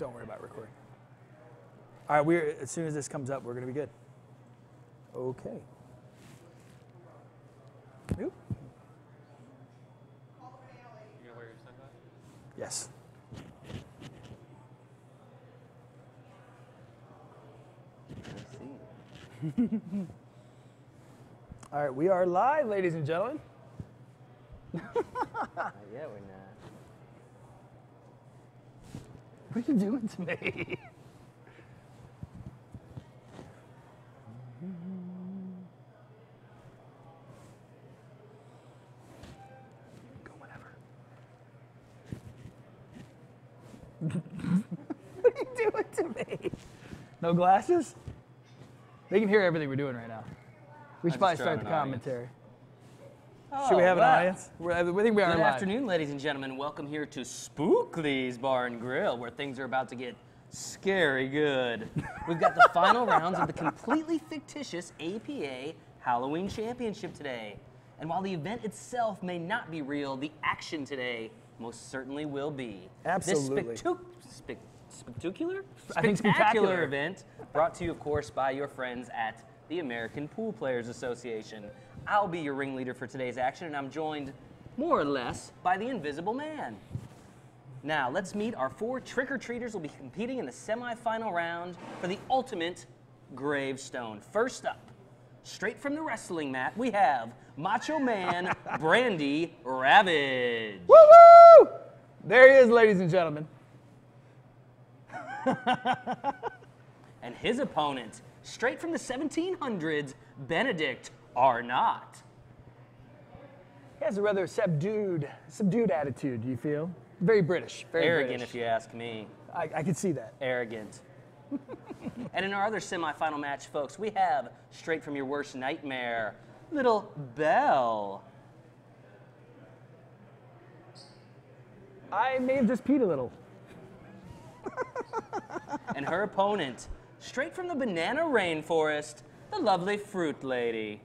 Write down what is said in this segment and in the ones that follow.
Don't worry about recording. All right, as soon as this comes up, we're going to be good. Okay. Oop. You gonna wear your sunglasses? Yes. All right, we are live, ladies and gentlemen. Yeah, we're not. What are you doing to me? Go whenever. What are you doing to me? No glasses? They can hear everything we're doing right now. We should probably start the commentary. Should we have an audience? I think we are live. Good afternoon, ladies and gentlemen. Welcome here to Spookly's Bar and Grill, where things are about to get scary good. We've got the final rounds of the completely fictitious APA Halloween Championship today. And while the event itself may not be real, the action today most certainly will be. Absolutely. This spectacular event brought to you, of course, by your friends at the American Pool Players Association. I'll be your ringleader for today's action, and I'm joined, more or less, by the Invisible Man. Now, let's meet our 4 trick-or-treaters who will be competing in the semifinal round for the ultimate gravestone. First up, straight from the wrestling mat, we have Macho Man Brandy Ravage. Woo-woo! There he is, ladies and gentlemen. And his opponent, straight from the 1700s, Benedict Arnott. He has a rather subdued attitude, do you feel? Very British, very Arrogant, British. if you ask me. I can see that. Arrogant. And in our other semifinal match, folks, we have, straight from your worst nightmare, Little Belle. I may have just peed a little. And her opponent, straight from the banana rainforest, the lovely Fruit Lady.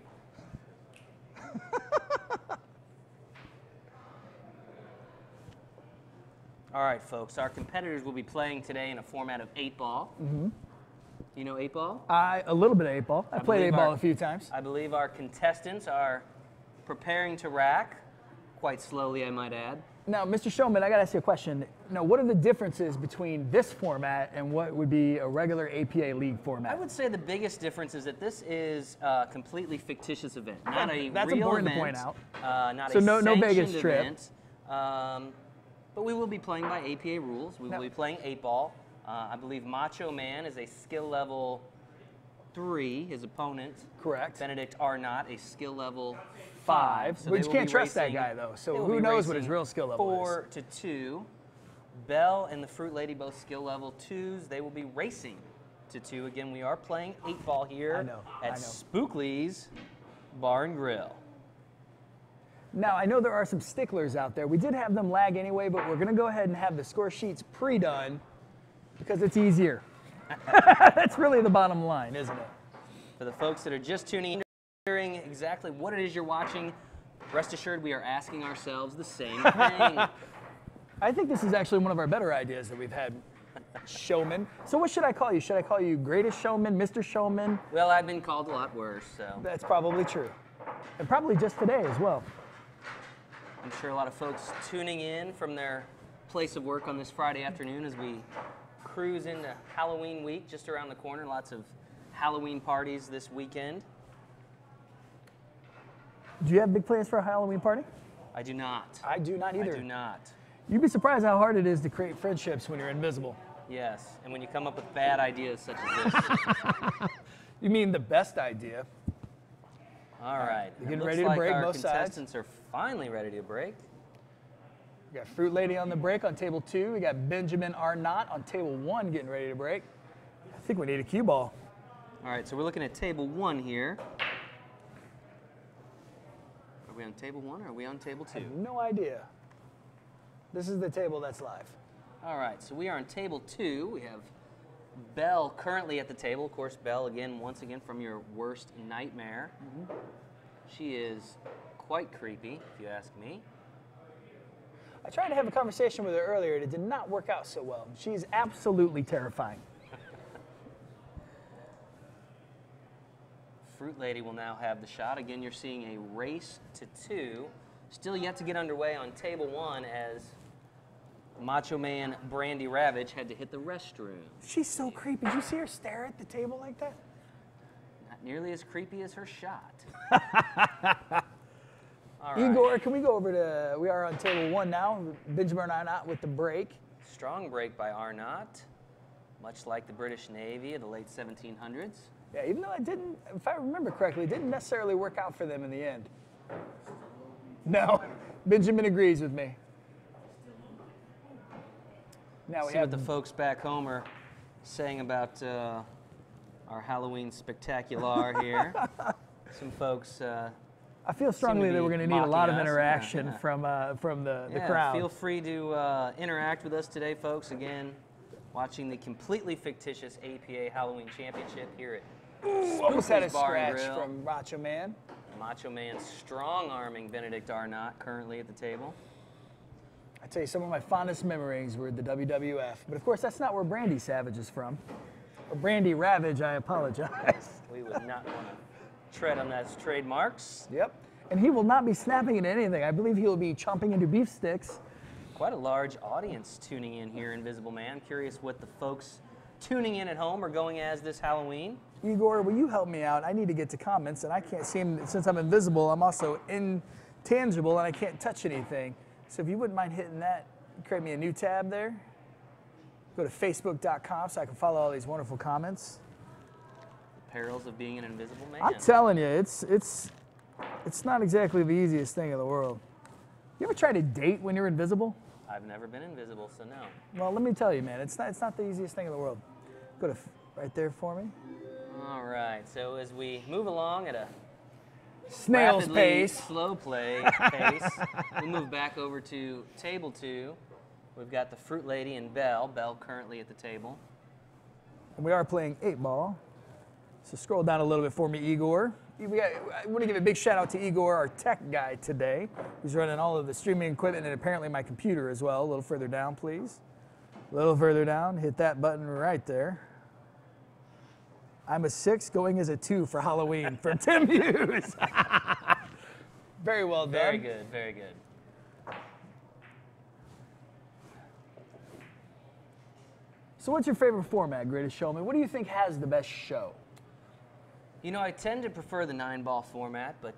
All right, folks, our competitors will be playing today in a format of 8-ball. Mm-hmm. You know 8-ball? A little bit of 8-ball. I played 8-ball a few times. I believe our contestants are preparing to rack, quite slowly, I might add. Now, Mr. Showman, I got to ask you a question. Now, what are the differences between this format and what would be a regular APA league format? I would say the biggest difference is that this is a completely fictitious event, not a That's real important event, to point out. Not so a no Vegas sanctioned trip. event. But we will be playing by APA rules. We will be playing 8-ball. I believe Macho Man is a skill level 3, his opponent. Correct. Benedict Arnott, a skill level 5. So We just can't trust that guy, though. So who knows what his real skill level 4 to 2. Belle and the Fruit Lady, both skill level 2s. They will be racing to 2. Again, we are playing 8-ball here at Spookly's Bar and Grill. Now, I know there are some sticklers out there. We did have them lag anyway, but we're going to go ahead and have the score sheets pre-done because it's easier. That's really the bottom line, isn't it? For the folks that are just tuning in, wondering exactly what it is you're watching, rest assured we are asking ourselves the same thing. I think this is actually one of our better ideas that we've had, Showman. So what should I call you? Should I call you Greatest Showman, Mr. Showman? Well, I've been called a lot worse, so. That's probably true. And probably just today as well. I'm sure a lot of folks tuning in from their place of work on this Friday afternoon as we cruise into Halloween week just around the corner. Lots of Halloween parties this weekend. Do you have big plans for a Halloween party? I do not. I do not either. I do not. You'd be surprised how hard it is to create friendships when you're invisible. Yes, and when you come up with bad ideas such as this. You mean the best idea? All right. You getting ready to break both sides? Our contestants are finally ready to break. We got Fruit Lady on the break on table 2. We got Benjamin Arnott on table 1 getting ready to break. I think we need a cue ball. All right, so we're looking at table 1 here. Are we on table 1 or are we on table 2? I have no idea. This is the table that's live. All right, so we are on table 2. We have Belle currently at the table. Of course, Belle, again, once again, from your worst nightmare. Mm-hmm. She is quite creepy, if you ask me. I tried to have a conversation with her earlier, and it did not work out so well. She's absolutely terrifying. Fruit Lady will now have the shot. Again, you're seeing a race to 2. Still yet to get underway on table 1 as Macho Man Brandy Ravage had to hit the restroom. She's so creepy. Did you see her stare at the table like that? Not nearly as creepy as her shot. All right. Igor, can we go over to, we are on table 1 now. Benjamin Arnott with the break. Strong break by Arnott, much like the British Navy of the late 1700s. Yeah, even though it didn't, if I remember correctly, it didn't necessarily work out for them in the end. No, Benjamin agrees with me. Now we See have what the folks back home are saying about our Halloween spectacular here. Some folks. I feel strongly that we're going to need a lot of interaction from the crowd. Feel free to interact with us today, folks. Again, watching the completely fictitious APA Halloween Championship here at Almost had a Spookly's Bar and scratch Grill. from Macho Man. Macho Man strong-arming Benedict Arnott currently at the table. I tell you, some of my fondest memories were the WWF. But of course, that's not where Brandy Savage is from. Or Brandy Ravage, I apologize. We would not want to tread on those trademarks. Yep. And he will not be snapping at anything. I believe he will be chomping into beef sticks. Quite a large audience tuning in here, Invisible Man. Curious what the folks tuning in at home are going as this Halloween. Igor, will you help me out? I need to get to comments, and I can't see them. Since I'm invisible, I'm also intangible, and I can't touch anything. So if you wouldn't mind hitting that, create me a new tab there. Go to facebook.com so I can follow all these wonderful comments. The perils of being an invisible man. I'm telling you, it's not exactly the easiest thing in the world. You ever try to date when you're invisible? I've never been invisible, so no. Well, let me tell you, man, it's not the easiest thing in the world. Go to right there for me. All right, so as we move along at a Snail's rapidly pace. slow play pace, we'll move back over to table 2. We've got the Fruit Lady and Belle. Belle currently at the table. And we are playing 8-ball. So scroll down a little bit for me, Igor. I want to give a big shout out to Igor, our tech guy today. He's running all of the streaming equipment and apparently my computer as well. A little further down, please. A little further down. Hit that button right there. I'm a 6 going as a 2 for Halloween from Tim Hughes. Very well done. Very good, very good. So what's your favorite format, Greatest Showman? What do you think has the best show? You know, I tend to prefer the 9-ball format, but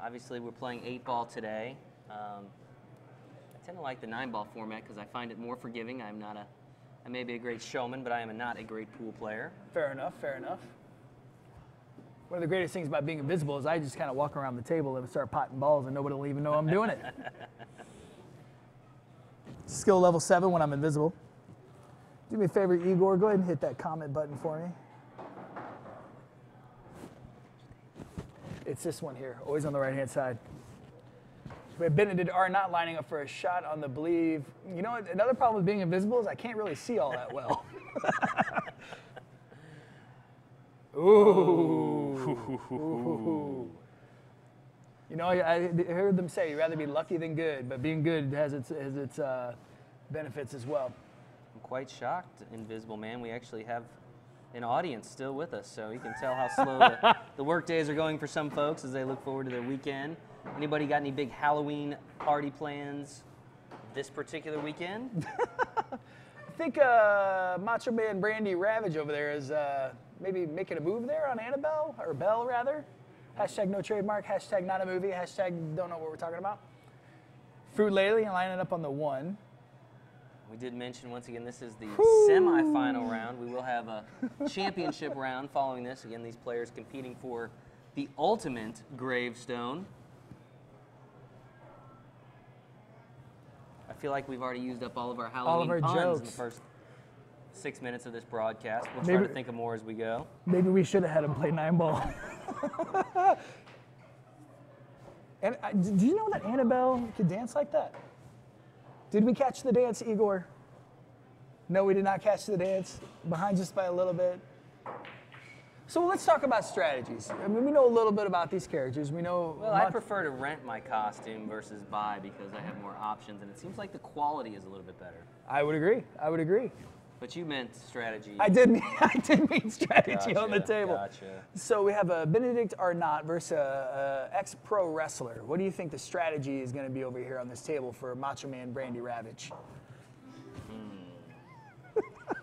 obviously we're playing 8-ball today. I tend to like the 9-ball format because I find it more forgiving. I may be a great showman, but I am not a great pool player. Fair enough, fair enough. One of the greatest things about being invisible is I just kind of walk around the table and start potting balls and nobody will even know I'm doing it. Skill level 7 when I'm invisible. Do me a favor, Igor, go ahead and hit that comment button for me. It's this one here, always on the right-hand side. We have Benedict Arnott lining up for a shot on the believe. You know what? Another problem with being invisible is I can't really see all that well. Ooh. Ooh. You know, I heard them say you'd rather be lucky than good, but being good has its benefits as well. I'm quite shocked, Invisible Man. We actually have an audience still with us, so you can tell how slow the work days are going for some folks as they look forward to their weekend. Anybody got any big Halloween party plans this particular weekend? I think Macho Man Brandy Ravage over there is maybe making a move there on Annabelle, or Belle rather. Hashtag no trademark, hashtag not a movie, hashtag don't know what we're talking about. Fruit Lady lining up on the 1. We did mention, once again, this is the semifinal round. We will have a championship round following this. Again, these players competing for the ultimate gravestone. I feel like we've already used up all of our Halloween puns in the first 6 minutes of this broadcast. We'll try to think of more as we go. Maybe we should have had him play 9-ball. And do you know that Annabelle could dance like that? Did we catch the dance, Igor? No, we did not catch the dance. Behind just by a little bit. So let's talk about strategies. I mean, we know a little bit about these characters. We know. Well, I prefer to rent my costume versus buy because I have more options, and it seems like the quality is a little bit better. I would agree. I would agree. But you meant strategy. I did mean strategy on the Gotcha, table. Gotcha. So we have a Benedict Arnott versus a ex-pro wrestler. What do you think the strategy is going to be over here on this table for Macho Man Brandy Ravage?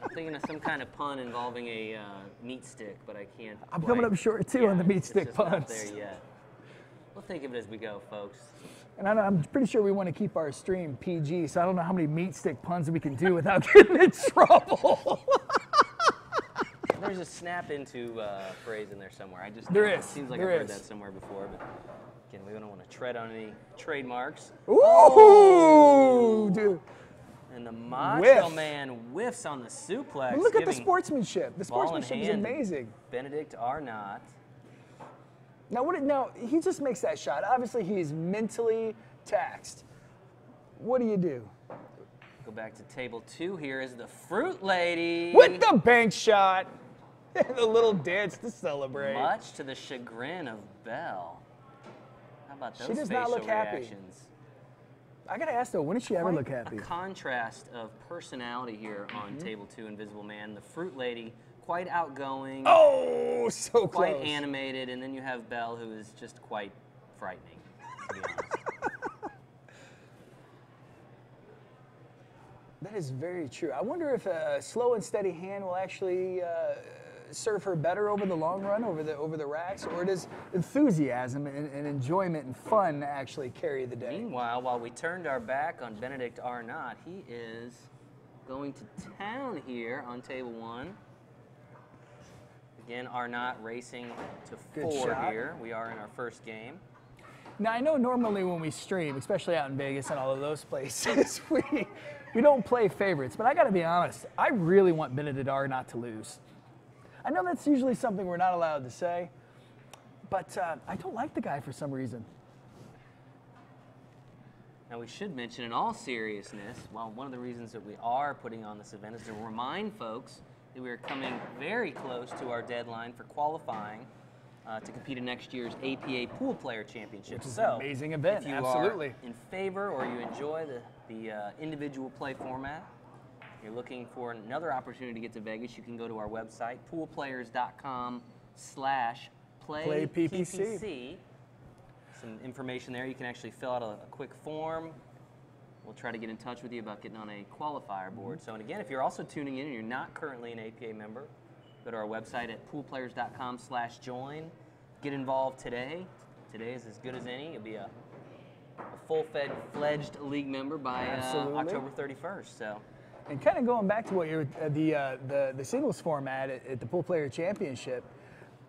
I'm thinking of some kind of pun involving a meat stick, but I can't. I'm coming up short too on the meat stick it's puns. Not there yet. We'll think of it as we go, folks. And I'm pretty sure we want to keep our stream PG, so I don't know how many meat stick puns we can do without getting in trouble. There's a snap into phrase in there somewhere. There Seems like I've heard that somewhere before, but again, we don't want to tread on any trademarks. Ooh, dude. And the Macho Man whiffs on the suplex. Look at the sportsmanship. The ball in sportsmanship is hand. amazing. Benedict Arnott. Now, he just makes that shot. Obviously, he's mentally taxed. What do you do? Go back to table 2. Here is the Fruit Lady. With the bank shot. The little dance to celebrate. Much to the chagrin of Belle. How about those She does facial not look happy. reactions? I got to ask, though, when does she ever look Quite happy? A contrast of personality here on table 2, Invisible Man. The Fruit Lady, quite outgoing. Oh, so close. Quite animated, and then you have Belle, who is just quite frightening, to be honest. That is very true. I wonder if a slow and steady hand will actually serve her better over the long run, over the racks, or does enthusiasm and enjoyment and fun actually carry the day? Meanwhile, while we turned our back on Benedict Arnott, he is going to town here on table 1. Again, Arnott racing to 4 here. We are in our first game. Now, I know normally when we stream, especially out in Vegas and all of those places, we don't play favorites, but I got to be honest, I really want Benedict Arnott to lose. I know that's usually something we're not allowed to say, but I don't like the guy for some reason. Now, we should mention in all seriousness, well, one of the reasons that we are putting on this event is to remind folks that we are coming very close to our deadline for qualifying to compete in next year's APA Pool Player Championship. Which is an amazing event, if you absolutely. are in favor or you enjoy the individual play format, you're looking for another opportunity to get to Vegas, you can go to our website, poolplayers.com/playppc. Some information there. You can actually fill out a quick form. We'll try to get in touch with you about getting on a qualifier board. So, and again, if you're also tuning in and you're not currently an APA member, go to our website at poolplayers.com/join. Get involved today. Today is as good as any. You'll be a full-fledged league member by October 31st. So. And kind of going back to what you're the singles format at the Pool Player Championship,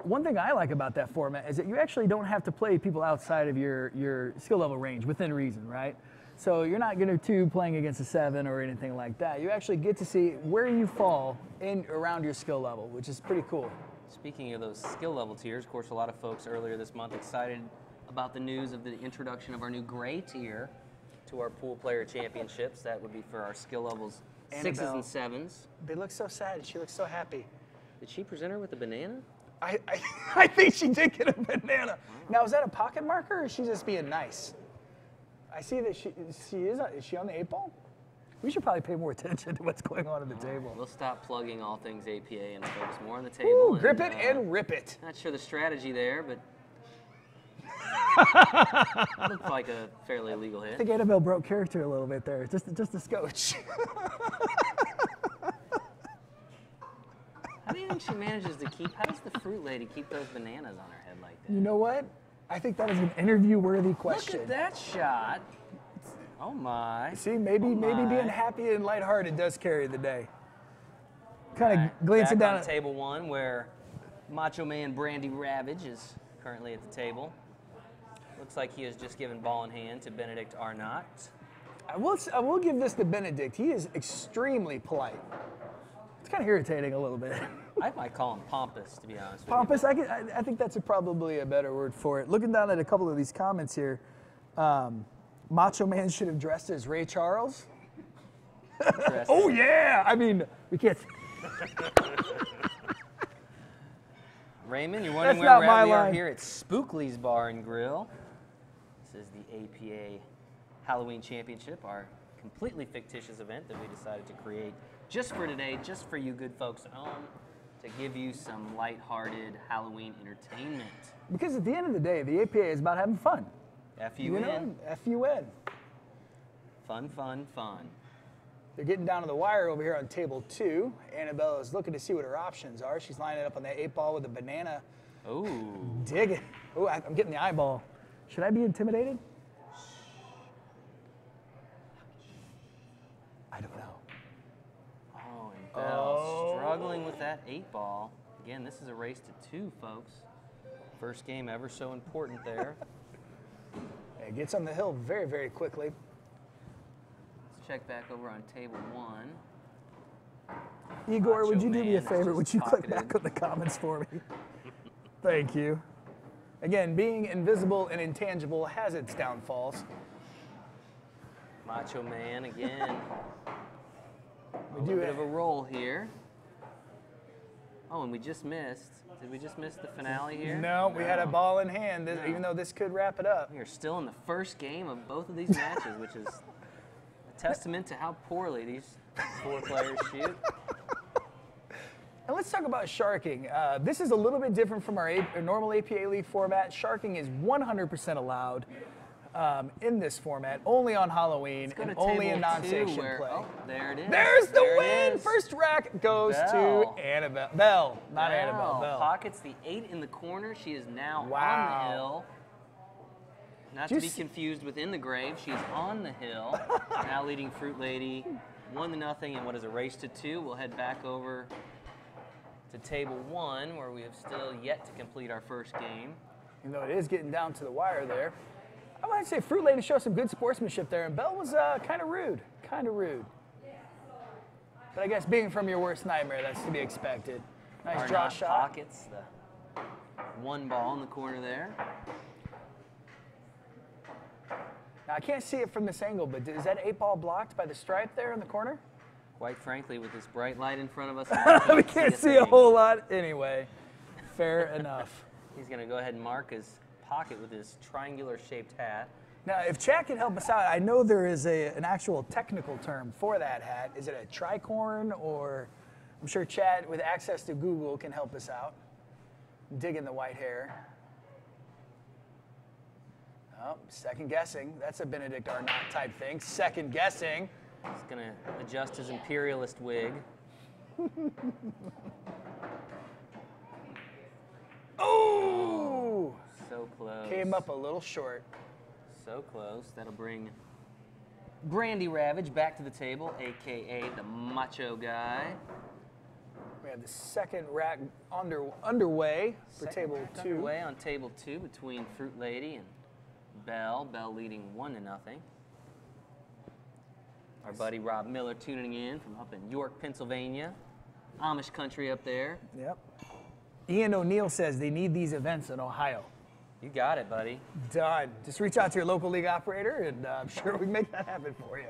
one thing I like about that format is that you actually don't have to play people outside of your skill level range within reason, right? So you're not going to playing against a 7 or anything like that. You actually get to see where you fall in around your skill level, which is pretty cool. Speaking of those skill level tiers, of course, a lot of folks earlier this month excited about the news of the introduction of our new gray tier to our Pool Player Championships. That would be for our skill levels 6s and 7s. They look so sad. She looks so happy. Did she present her with a banana? I think she did get a banana. Wow. Now, is that a pocket marker or is she just being nice? I see that she is she on the 8 ball? We should probably pay more attention to what's going on at the table. We'll stop plugging all things APA and focus more on the table. Ooh, grip it and rip it. Not sure the strategy there, but looks like a fairly legal hit. I think Annabelle broke character a little bit there, just a scotch. How do you think she manages to how does the Fruit Lady keep those bananas on her head like that? You know what? I think that is an interview-worthy question. Look at that shot. Oh my. See, maybe being happy and lighthearted does carry the day. Kind of glancing down at table 1 where Macho Man Brandy Ravage is currently at the table. Looks like he has just given ball in hand to Benedict Arnott. I will give this to Benedict. He is extremely polite. It's kind of irritating a little bit. I might call him pompous, to be honest with pompous, I think that's probably a better word for it. Looking down at a couple of these comments here, Macho Man should have dressed as Ray Charles. Oh yeah! I mean, we can't. Raymond, you're wondering That's where not we're my at. We are line. here at Spookly's Bar and Grill. This is the APA Halloween Championship, our completely fictitious event that we decided to create just for today, just for you good folks at home, to give you some lighthearted Halloween entertainment. Because at the end of the day, the APA is about having fun. F-U-N. F-U-N. Fun, fun, fun. They're getting down to the wire over here on table 2. Annabelle is looking to see what her options are. She's lining up on that 8-ball with a banana. Ooh. Dig it. Oh, I'm getting the eyeball. Should I be intimidated? I don't know. Oh, and Bell struggling with that 8-ball. Again, this is a race to 2, folks. First game ever so important there. It gets on the hill very, very quickly. Let's check back over on table 1. Igor, would Macho you do me a Man favor? is Would just you click pocketed. back on the comments for me? Thank you. Again, being invisible and intangible has its downfalls. Macho Man again. We A do little bit of a roll here. Oh, and we just missed. Did we just miss the finale here? No, we had a ball in hand, even though this could wrap it up. We are still in the first game of both of these matches, which is a testament to how poorly these 4 players shoot. And let's talk about sharking. This is a little bit different from our normal APA League format. Sharking is 100% allowed in this format, only on Halloween, and only in non-sanctioned play. Oh, there it is. There's the There it win! is. First rack goes Bell. to Annabelle. Bell, not Annabelle, Bell. Pockets the 8 in the corner. She is now Wow. on the hill. Not to be Juicy. confused with in the grave. She's on the hill. Now leading Fruit Lady 1-0 in what is a race to 2. We'll head back over to table 1, where we have still yet to complete our first game. Even though it is getting down to the wire there. I might say Fruit Lady showed some good sportsmanship there, and Bell was kind of rude. Kind of rude. But I guess being from your worst nightmare, that's to be expected. Nice draw Arnott shot. pockets the 1 ball in the corner there. Now, I can't see it from this angle, but is that 8-ball blocked by the stripe there in the corner? Quite frankly, with this bright light in front of us, We can't see a whole lot anyway. Fair enough. He's going to go ahead and mark his pocket with his triangular-shaped hat. Now, if Chad can help us out, I know there is an actual technical term for that hat. Is it a tricorn, or I'm sure Chad, with access to Google, can help us out. Digging the white hair. Oh, second guessing. That's a Benedict Arnott type thing. Second guessing. He's going to adjust his imperialist wig. Oh! So close. Came up a little short. So close. That'll bring Brandy Ravage back to the table, a.k.a. the macho guy. We have the second rack underway for Second table rack 2. underway on table 2 between Fruit Lady and Bell. Bell leading 1-0. Our buddy Rob Miller tuning in from up in York, Pennsylvania. Amish country up there. Yep. Ian O'Neill says they need these events in Ohio. You got it, buddy. Done. Just reach out to your local league operator, and I'm sure we can make that happen for you.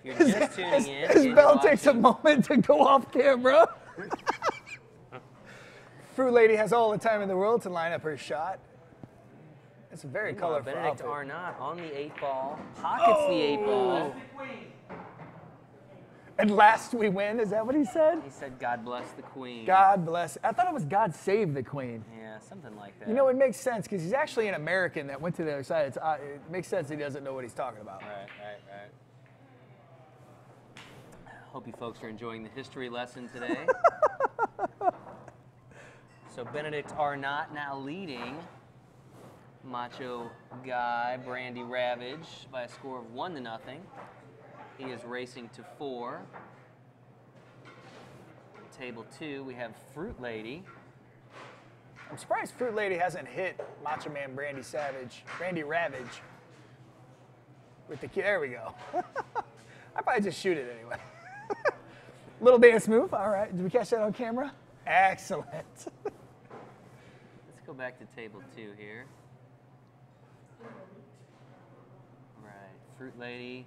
You're just tuning in. As You're Bell takes a watching. moment to go off camera. Fruit Lady has all the time in the world to line up her shot. It's a very Meanwhile, colorful Benedict outfit. Arnott on the 8-ball, pockets the 8-ball. And last we win, is that what he said? He said, "God bless the Queen." God bless. I thought it was God save the Queen. Yeah, something like that. You know, it makes sense because he's actually an American that went to the other side. It makes sense he doesn't know what he's talking about. Right. Hope you folks are enjoying the history lesson today. So Benedict Arnott now leading macho guy Brandy Ravage by a score of 1-0. He is racing to 4. Table 2, we have Fruit Lady. I'm surprised Fruit Lady hasn't hit Macho Man Brandy Ravage. With the there we go. I probably just shoot it anyway. Little dance move. All right. Did we catch that on camera? Excellent. Let's go back to table 2 here. Right, Fruit Lady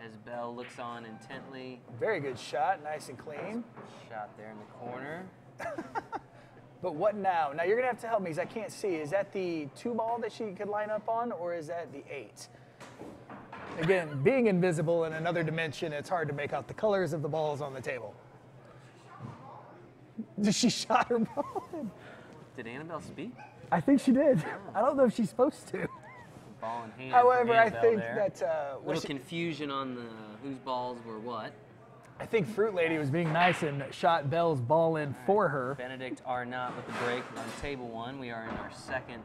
as Belle looks on intently. Very good shot, nice and clean. Shot there in the corner. But what now? Now you're gonna have to help me because I can't see. Is that the 2 ball that she could line up on, or is that the 8? Again, being invisible in another dimension, it's hard to make out the colors of the balls on the table. Did she shot her ball? Did Annabelle speak? I think she did. I don't know if she's supposed to. Ball in hand. However, I Annabelle think there. that little confusion on the whose balls were what. I think Fruit Lady was being nice and shot Belle's ball in for her. Benedict Arnott with the break on table 1. We are in our second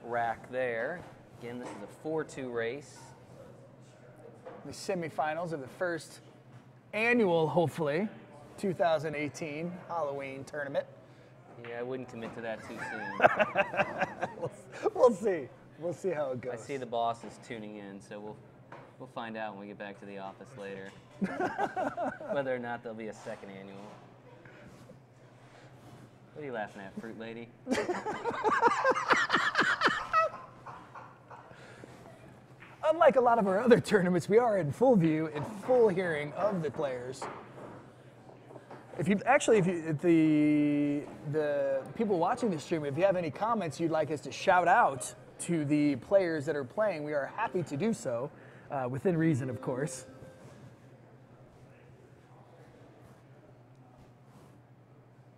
rack there. Again, this is a 4-2 race. The semifinals of the first annual, hopefully, 2018 Halloween tournament. Yeah, I wouldn't commit to that too soon. We'll see. We'll see how it goes. I see the boss is tuning in, so we'll find out when we get back to the office later whether or not there'll be a second annual. What are you laughing at, Fruit Lady? Unlike a lot of our other tournaments, we are in full view, in full hearing of the players. If the people watching the stream, if you have any comments you'd like us to shout out to the players that are playing, we are happy to do so, within reason, of course.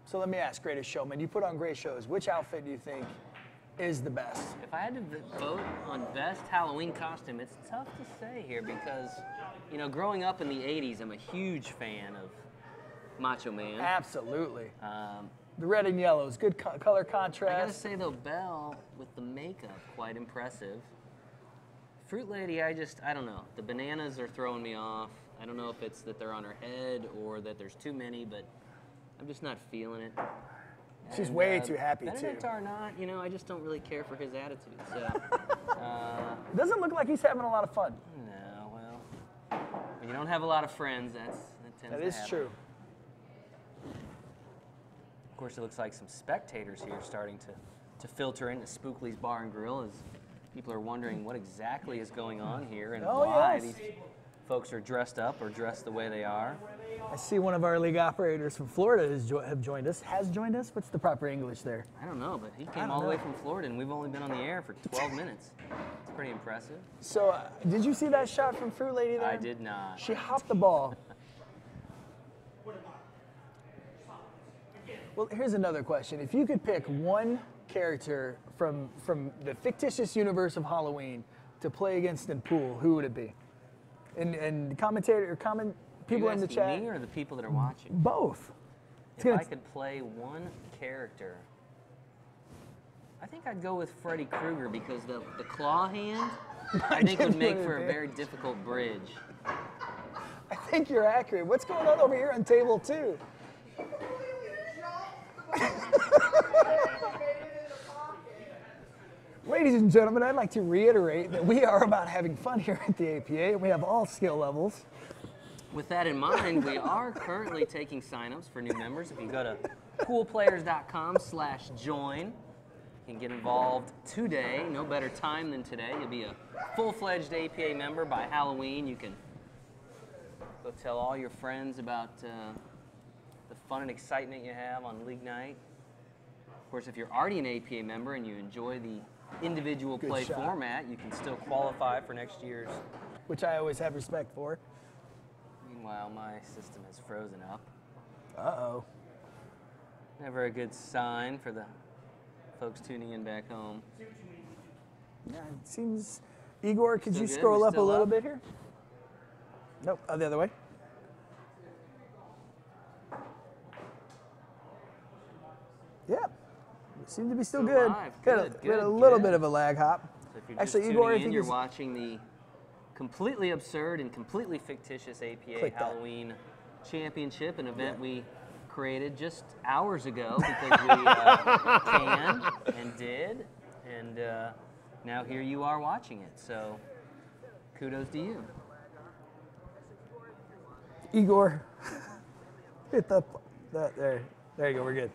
So let me ask, Greatest Showman, you put on great shows. Which outfit do you think is the best? If I had to vote on best Halloween costume, it's tough to say here because, you know, growing up in the 80s, I'm a huge fan of Macho Man. Absolutely. The red and yellow is good color contrast. I gotta say though, Belle with the makeup, quite impressive. Fruit Lady, I don't know. The bananas are throwing me off. I don't know if it's that they're on her head or that there's too many, but I'm just not feeling it. She's way too happy, Benedict too. Arnott, you know, I just don't really care for his attitude. So, It doesn't look like he's having a lot of fun. no, well, when you don't have a lot of friends, that tends That to is happen. true. Of course, it looks like some spectators here starting to filter into Spookly's Bar and Grill as people are wondering what exactly is going on here and why these folks are dressed up or dressed the way they are. I see one of our league operators from Florida have joined us. Has joined us? What's the proper English there? I don't know, but he came all the way from Florida, and we've only been on the air for 12 minutes. It's pretty impressive. So, did you see that shot from Fruit Lady there? I did not. She hopped the ball. Well, here's another question. If you could pick one character from the fictitious universe of Halloween to play against in pool, who would it be? And people in the chat. Me or the people that are watching? Both. If I could play one character, I think I'd go with Freddy Krueger because the claw hand, I think would make for a very difficult bridge. I think you're accurate. What's going on over here on table 2? Ladies and gentlemen, I'd like to reiterate that we are about having fun here at the APA, and we have all skill levels. With that in mind, we are currently taking signups for new members. If you go to poolplayers.com/join, you can get involved today. No better time than today. You'll be a full-fledged APA member by Halloween. You can go tell all your friends about the fun and excitement you have on league night. Of course, if you're already an APA member and you enjoy the individual play format, you can still qualify for next year's. Which I always have respect for. Meanwhile, my system has frozen up. Uh-oh. Never a good sign for the folks tuning in back home. Yeah, it seems... Igor, could you Still good? scroll We're up a still little up? bit here? Nope, the other way. Yeah, seems to be still Still good. live. Got Good, a little good. bit of a lag hop. So if you're Actually, just Igor, I tuning think in, you're it's- watching the completely absurd and completely fictitious APA Click that. Halloween Championship, an event we created just hours ago because we can and did, and now here you are watching it. So kudos to you. Igor, hit there. There you go. We're good.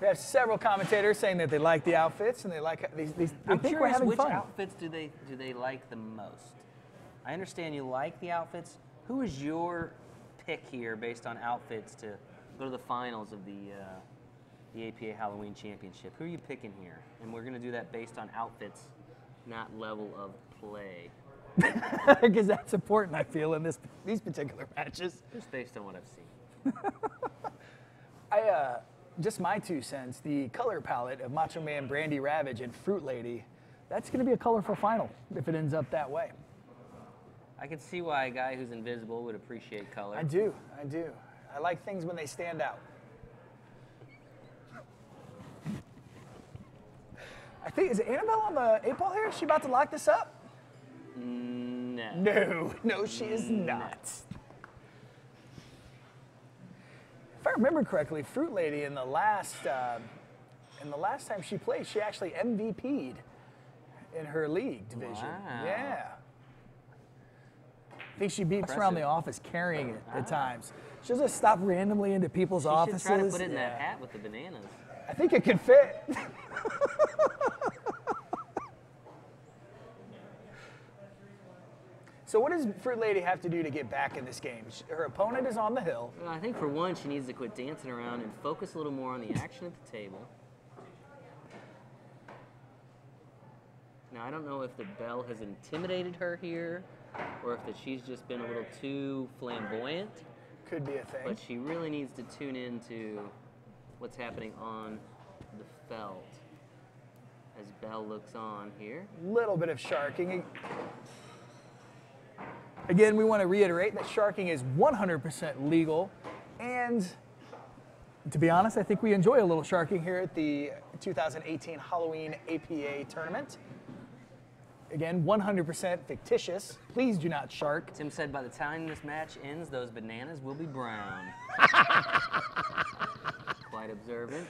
We have several commentators saying that they like the outfits and they like these. They I'm think we're curious, having which fun. outfits do they like the most? I understand you like the outfits. Who is your pick here based on outfits to go to the finals of the APA Halloween Championship? Who are you picking here? And we're going to do that based on outfits, not level of play. Because that's important, I feel, in these particular matches. Just based on what I've seen. Just my 2 cents, the color palette of Macho Man, Brandy Ravage, and Fruit Lady, that's going to be a colorful final if it ends up that way. I can see why a guy who's invisible would appreciate color. I do. I like things when they stand out. I think, is Annabelle on the 8-ball here? Is she about to lock this up? No. No, she is not. If I remember correctly, Fruit Lady in the last time she played, she actually MVP'd in her league division. Wow. Yeah. I think she beats around the office carrying it at times. She'll just stop randomly into people's offices. She should try to put it in that hat with the bananas. I think it could fit. So what does Fruit Lady have to do to get back in this game? Her opponent is on the hill. Well, I think for one, she needs to quit dancing around and focus a little more on the action at the table. Now, I don't know if the bell has intimidated her here or if that she's just been a little too flamboyant. Could be a thing. But she really needs to tune into what's happening on the felt as Bell looks on here. Little bit of sharking. Again, we want to reiterate that sharking is 100% legal, and to be honest, I think we enjoy a little sharking here at the 2018 Halloween APA tournament. Again, 100% fictitious. Please do not shark. Tim said by the time this match ends, those bananas will be brown. Quite observant.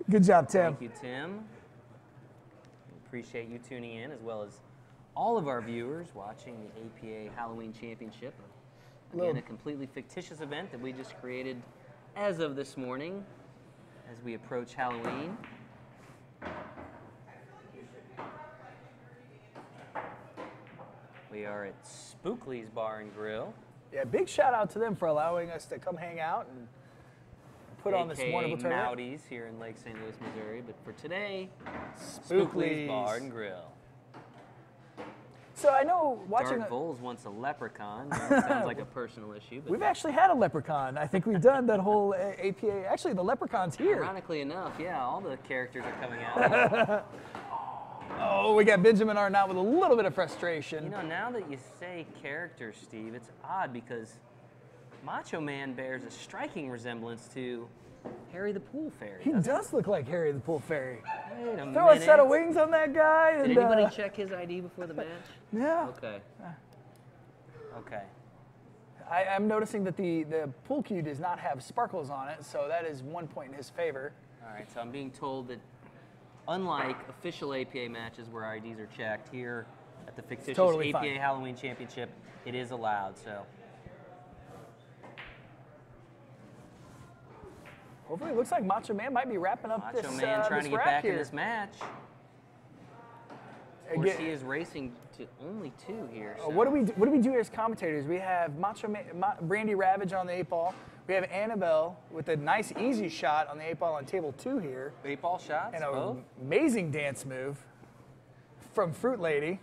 Good job, Tim. Thank you, Tim. We appreciate you tuning in, as well as all of our viewers watching the APA Halloween Championship. Again, a completely fictitious event that we just created as of this morning as we approach Halloween. We are at Spookly's Bar and Grill. Yeah, big shout out to them for allowing us to come hang out and put on this wonderful tournament. Moudy's here in Lake St. Louis, Missouri. But for today, Spookly's Spookly's Bar and Grill. So I know watching. Dark Vole's once a leprechaun. That sounds like a personal issue. But we've actually had a leprechaun. I think we've done that whole APA. Actually, the leprechaun's here. Ironically enough, yeah, all the characters are coming out. Oh, we got Benjamin Arnott with a little bit of frustration. You know, now that you say characters, Steve, it's odd because Macho Man bears a striking resemblance to Harry the Pool Fairy. He does look like Harry the Pool Fairy. Wait a minute. Throw a set of wings on that guy. Did and, anybody check his ID before the match? Yeah. Okay. Okay. I'm noticing that the pool cue does not have sparkles on it, so that is 1 point in his favor. All right, so I'm being told that unlike official APA matches where IDs are checked, here at the fictitious totally APA fine. Halloween Championship, it is allowed, so. Hopefully, it looks like Macho Man might be wrapping up Macho this Man trying this to get wrap back here. in this match. Of course, he is racing to only 2 here. So. What do we do as commentators? We have Macho Man, Brandy Ravage on the 8-ball. We have Annabelle with a nice easy shot on the 8-ball on table 2 here. 8-ball shots, And both? an amazing dance move from Fruit Lady.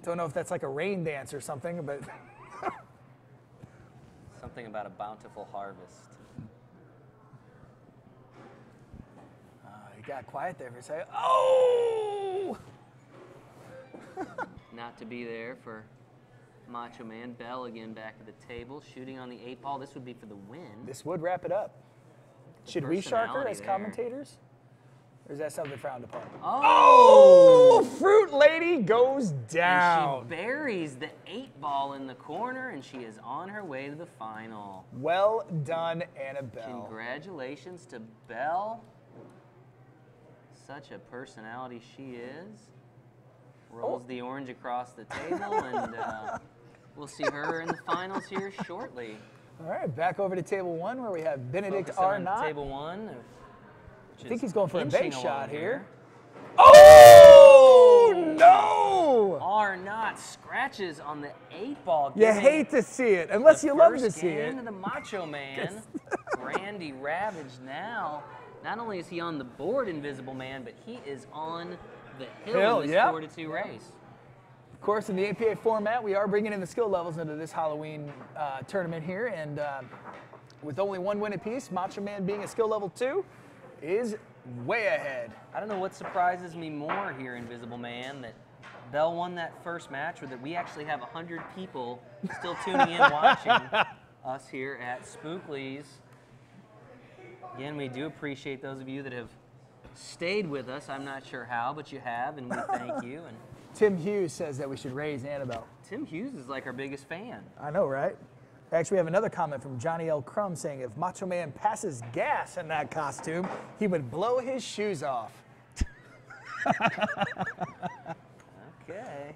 Don't know if that's like a rain dance or something, but Something about a bountiful harvest. He got quiet there for a second. Oh! Not to be there for Macho Man. Bell again back at the table, shooting on the 8-ball. This would be for the win. This would wrap it up. Should we shark her personality as there. commentators? Or is that something frowned upon? Oh! Fruit Lady goes And down. she buries the 8-ball in the corner, and she is on her way to the final. Well done, Annabelle. Congratulations to Belle. Such a personality she is. Rolls the orange across the table, and we'll see her in the finals here shortly. All right, back over to table 1 where we have Benedict Focusing on Arnott. table 1. I think he's going for a inching big shot along here. Oh, no! Are not scratches on the 8-ball. You hate to see it, unless you love to First see game it. of the Macho Man, Randy Ravage now. Not only is he on the board, Invisible Man, but he is on the hill in this 4-2 race. Of course, in the APA format, we are bringing in the skill levels into this Halloween tournament here, and with only one win apiece, Macho Man being a skill level 2 is way ahead. I don't know what surprises me more here, Invisible Man, that Bell won that first match, or that we actually have 100 people still tuning in watching us here at Spookly's. Again, we do appreciate those of you that have stayed with us. I'm not sure how, but you have, and we thank you. And Tim Hughes says that we should raise Annabelle. Tim Hughes is like our biggest fan. I know, right? Actually, we have another comment from Johnny L. Crum saying if Macho Man passes gas in that costume, he would blow his shoes off. Okay.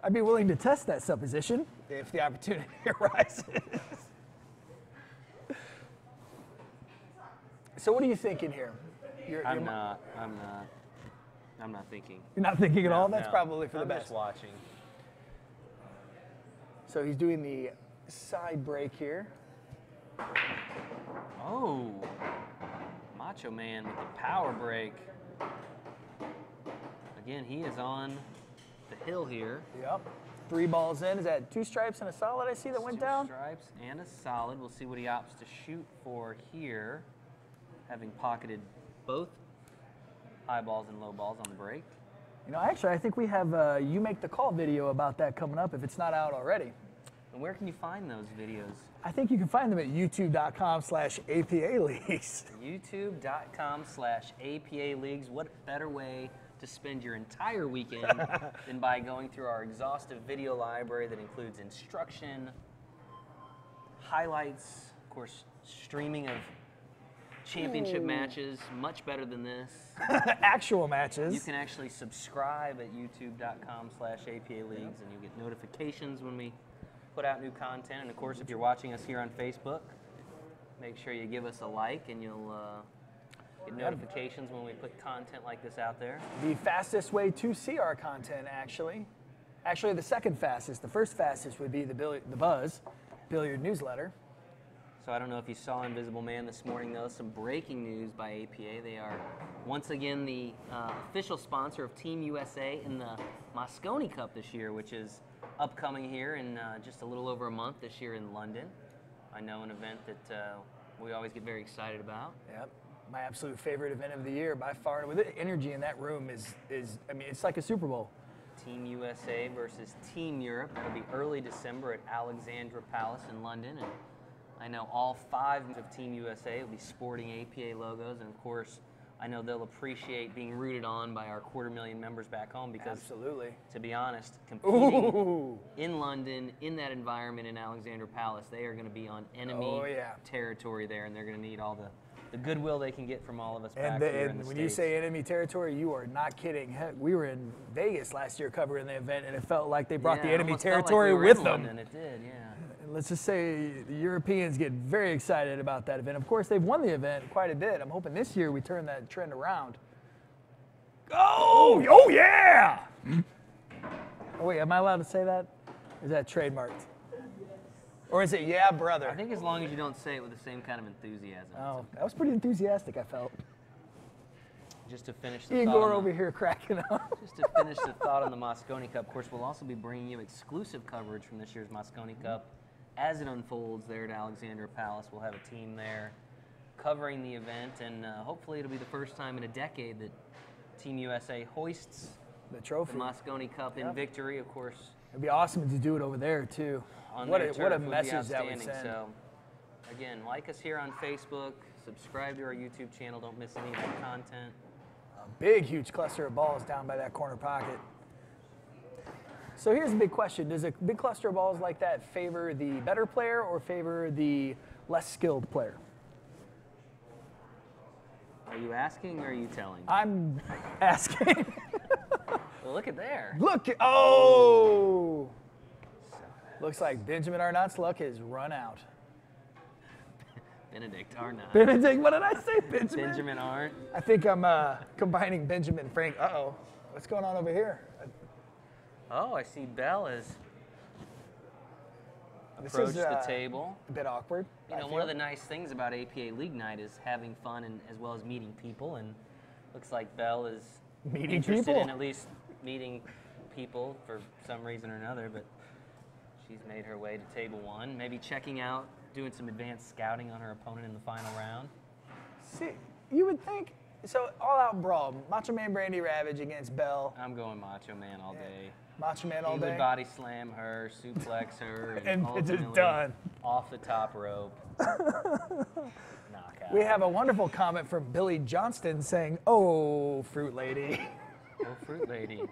I'd be willing to test that supposition if the opportunity arises. So what are you thinking here? I'm not thinking. You're not thinking at all? That's No. probably for the I'm best. just watching. So he's doing the side break here. Oh, Macho Man with the power break. Again, he is on the hill here. Yep. 3 balls in. Is that 2 stripes and a solid I see that went down? 2 stripes and a solid. We'll see what he opts to shoot for here, having pocketed both high balls and low balls on the break. You know, actually, I think we have a You Make the Call video about that coming up if it's not out already. And where can you find those videos? I think you can find them at youtube.com/APA Leagues. youtube.com/APA Leagues. What better way to spend your entire weekend than by going through our exhaustive video library that includes instruction, highlights, of course, streaming of championship matches, much better than this. Actual matches. You can actually subscribe at youtube.com/APA Leagues, and you'll get notifications when we put out new content. And of course, if you're watching us here on Facebook, make sure you give us a like, and you'll get notifications when we put content like this out there. The fastest way to see our content, actually. Actually, the second fastest. The first fastest would be the Buzz Billiard newsletter. So I don't know if you saw Invisible Man this morning, though. Some breaking news by APA. They are once again the official sponsor of Team USA in the Mosconi Cup this year, which is upcoming here in just a little over a month this year in London. I know an event that we always get very excited about. Yep. My absolute favorite event of the year by far. With the energy in that room is I mean, it's like a Super Bowl. Team USA versus Team Europe. That'll be early December at Alexandra Palace in London. And I know all 5 of Team USA will be sporting APA logos. And of course, I know they'll appreciate being rooted on by our 250,000 members back home because, absolutely, to be honest, competing in London, in that environment in Alexandra Palace, they are going to be on enemy territory there, and they're going to need all the goodwill they can get from all of us back here in the when States. you say enemy territory, you are not kidding. Heck, we were in Vegas last year covering the event, and it felt like they brought the enemy territory with them. London. It did, yeah. Let's just say the Europeans get very excited about that event. Of course, they've won the event quite a bit. I'm hoping this year we turn that trend around. Oh yeah! Oh, wait, am I allowed to say that? Is that trademarked? Or is it yeah, brother? I think as long as you don't say it with the same kind of enthusiasm. Oh, that was pretty enthusiastic, I felt. Just to finish the Igor over here cracking up. Just to finish the thought on the Mosconi Cup, of course, we'll also be bringing you exclusive coverage from this year's Mosconi Cup as it unfolds there at Alexandra Palace. We'll have a team there covering the event, and hopefully it'll be the first time in a decade that Team USA hoists the trophy, the Mosconi Cup in victory, of course. It'd be awesome to do it over there, too. What a message that would send. So, again, like us here on Facebook, subscribe to our YouTube channel, don't miss any of that content. A big, huge cluster of balls down by that corner pocket. So here's a big question. Does a big cluster of balls like that favor the better player or favor the less skilled player? Are you asking or are you telling? I'm asking. Well, look at there. Look, oh! Looks like Benjamin Arnott's luck has run out. Benedict Arnott. Benedict, what did I say? Benjamin? Benjamin Arndt. I think I'm combining Benjamin and Frank. Uh-oh. What's going on over here? Oh, I see Bell has This approached is, the table. A bit awkward. You know, one of the nice things about APA League Night is having fun and as well as meeting people, and looks like Belle is Meeting interested people. in at least meeting people for some reason or another, but she's made her way to table one, maybe checking out, doing some advanced scouting on her opponent in the final round. See, you would think, so all-out brawl, Macho Man Brandy Ravage against Belle. I'm going Macho Man all day. Macho Man all He day. would body slam her, suplex her, And it's just ultimately done. off the top rope. Knockout. We have a wonderful comment from Billy Johnston saying, "Oh, Fruit Lady." Oh, Fruit Lady.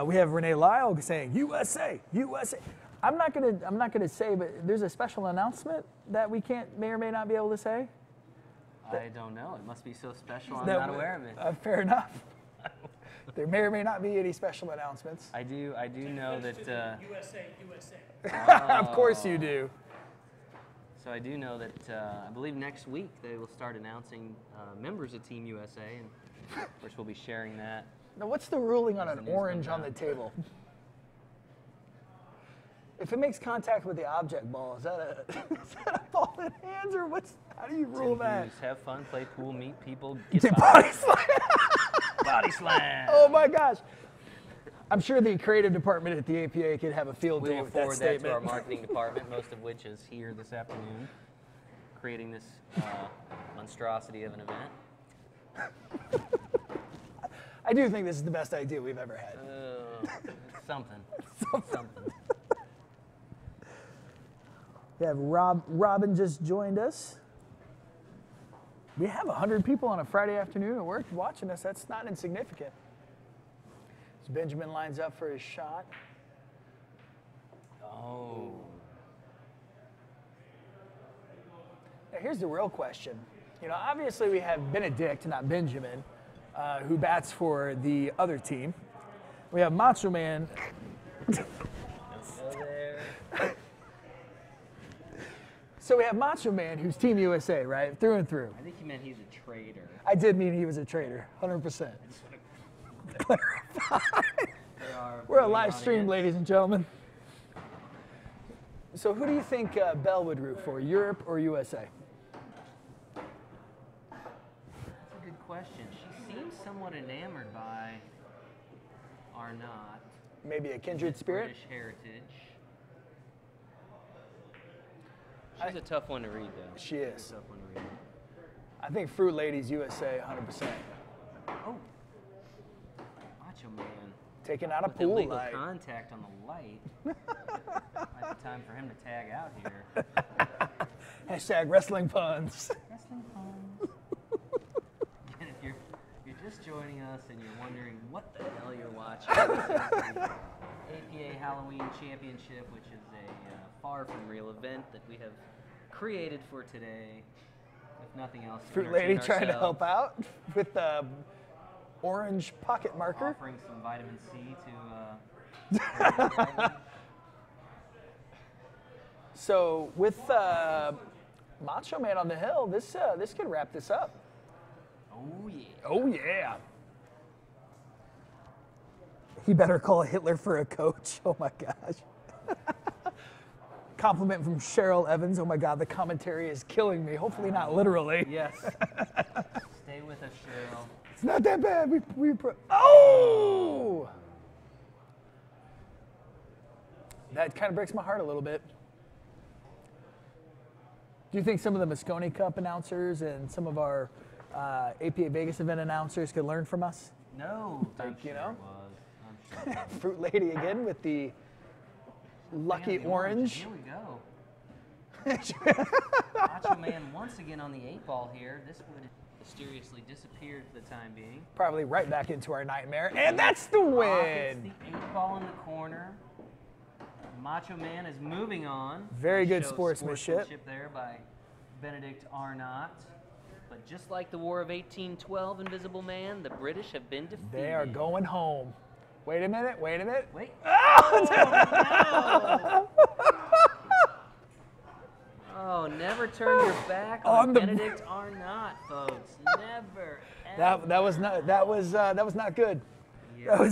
We have Renee Lyle saying, "USA, USA." I'm not gonna say, but there's a special announcement that we may or may not be able to say. I don't know. It must be so special. I'm That not aware of it. Fair enough. There may or may not be any special announcements. I do know that. Of course you do. So I do know that I believe next week they will start announcing members of Team USA, and of course we'll be sharing that. Now, what's the ruling on As an the news orange comes on the out. table? If it makes contact with the object ball, is that a ball in hands, or how do you rule that? Just have fun, play pool, meet people, It's get a body slam. body slam. Oh my gosh. I'm sure the creative department at the APA could have a field We day will with that forward that statement. to our marketing department, most of which is here this afternoon, creating this monstrosity of an event. I do think this is the best idea we've ever had. Something. We have Robin just joined us. We have 100 people on a Friday afternoon at work watching us. That's not insignificant. So Benjamin lines up for his shot. Oh. Now here's the real question. You know, obviously we have Benedict, not Benjamin, who bats for the other team. We have Macho Man. Go there. So we have Macho Man, who's Team USA, right? Through and through. I think he meant he's a traitor. I did mean he was a traitor, 100%. We're a live stream, ladies and gentlemen. So who do you think Belle would root for, Europe or USA? That's a good question. She seems somewhat enamored by Arnott. Maybe a kindred spirit? British heritage. She's a tough one to read, though. She is. She's a tough one to read. I think Fruit Ladies USA, 100%. Oh. Macho Man. Taking out a With pool illegal light. contact on the light. Might be time for him to tag out here. Hashtag wrestling puns. Wrestling puns. Again, if you're just joining us and you're wondering what the hell you're watching, this is the APA Halloween Championship, which is a far from real event that we have created for today. If nothing else, to Fruit Lady entertain trying to help ourselves, out with the orange pocket marker. offering some vitamin C to. So with Macho Man on the hill, this could wrap this up. Oh yeah. Oh yeah. He better call Hitler for a coach. Oh my gosh. Compliment from Cheryl Evans. Oh my God, the commentary is killing me. Hopefully not literally. Yes. Stay with us, Cheryl. It's not that bad. Oh! That kind of breaks my heart a little bit. Do you think some of the Mosconi Cup announcers and some of our APA Vegas event announcers could learn from us? No, I'm Think, you sure know? it was. I'm sure it was. Fruit Lady again with the lucky Man, the orange. Here we go. Macho Man once again on the 8-ball here. This would mysteriously disappeared for the time being. Probably right back into our nightmare. And that's the Pockets win. the 8-ball in the corner. Macho Man is moving on. Very good Shows sportsmanship. there by Benedict Arnott. But just like the War of 1812, Invisible Man, the British have been defeated. They are going home. Wait a minute. Wait. Oh, no! turn your back on Benedict Arnott, folks. Never. Ever. That was not good. Yeah.